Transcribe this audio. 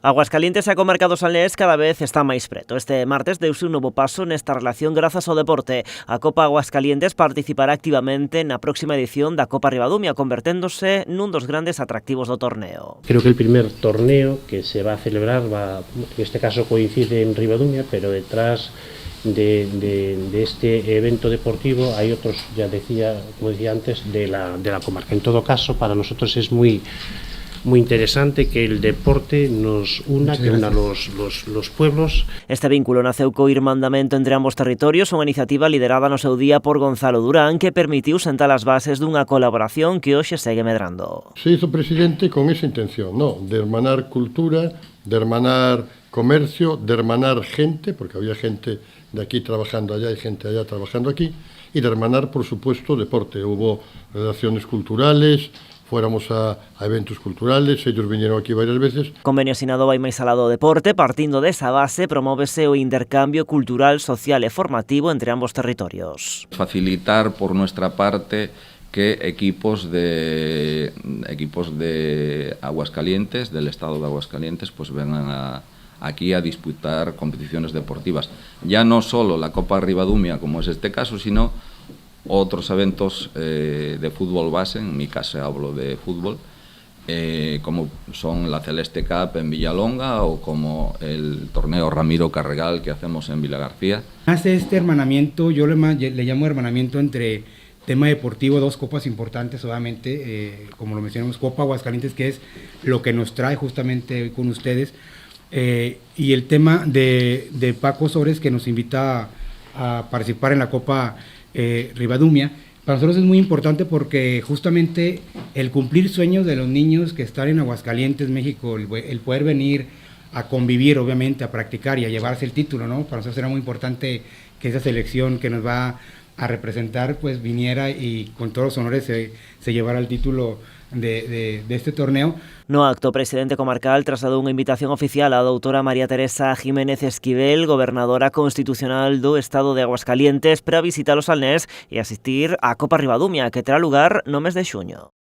Aguascalientes e a comarca do Salnés cada vez está máis preto. Este martes deuse un novo paso nesta relación grazas ao deporte. A Copa Aguascalientes participará activamente na próxima edición da Copa Ribadumia, converténdose nun dos grandes atractivos do torneo. Creo que el primer torneo que se va a celebrar en este caso coincide en Ribadumia, pero detrás de este evento deportivo hay otros, ya decía, como decía antes, de la comarca. En todo caso, para nosotros es muy interesante que el deporte nos una, que una los pueblos. Este vínculo naceu co irmandamento entre ambos territorios, unha iniciativa liderada no seu día por Gonzalo Durán que permitiu sentar as bases dunha colaboración que hoxe segue medrando. Se hizo presidente con esa intención, ¿no? De hermanar cultura, de hermanar comercio, de hermanar gente, porque había gente de aquí trabajando allá y gente allá trabajando aquí, y de hermanar, por supuesto, deporte. Hubo relaciones culturales, fuéramos a eventos culturales, ellos vinieron aquí varias veces. Convenio asinado vai máis alá do deporte, partindo desa base, promóvese o intercambio cultural, social e formativo entre ambos territorios. Facilitar por nuestra parte que equipos de Aguascalientes, del estado de Aguascalientes, pues vengan aquí a disputar competiciones deportivas. Ya no solo la Copa Ribadumia, como es este caso, sino otros eventos de fútbol base, en mi caso hablo de fútbol, como son la Celeste Cup en Villalonga o como el torneo Ramiro Carregal que hacemos en Vilagarcía. Hace este hermanamiento, yo le llamo hermanamiento entre tema deportivo, dos copas importantes, obviamente, como lo mencionamos, Copa Aguascalientes, que es lo que nos trae justamente con ustedes, y el tema de Paco Sores, que nos invita a participar en la Copa Ribadumia. Para nosotros es muy importante porque justamente el cumplir sueños de los niños que están en Aguascalientes, México, el poder venir a convivir, obviamente, a practicar y a llevarse el título, ¿no? Para nosotros era muy importante que esa selección que nos va a representar, pues viniera y con todos los honores se llevara el título de este torneo. No acto, o presidente comarcal trasladou unha invitación oficial á doutora María Teresa Jiménez Esquivel, gobernadora constitucional do estado de Aguascalientes, para visitar o Salnés e asistir á Copa Ribadumia, que terá lugar no mes de xuño.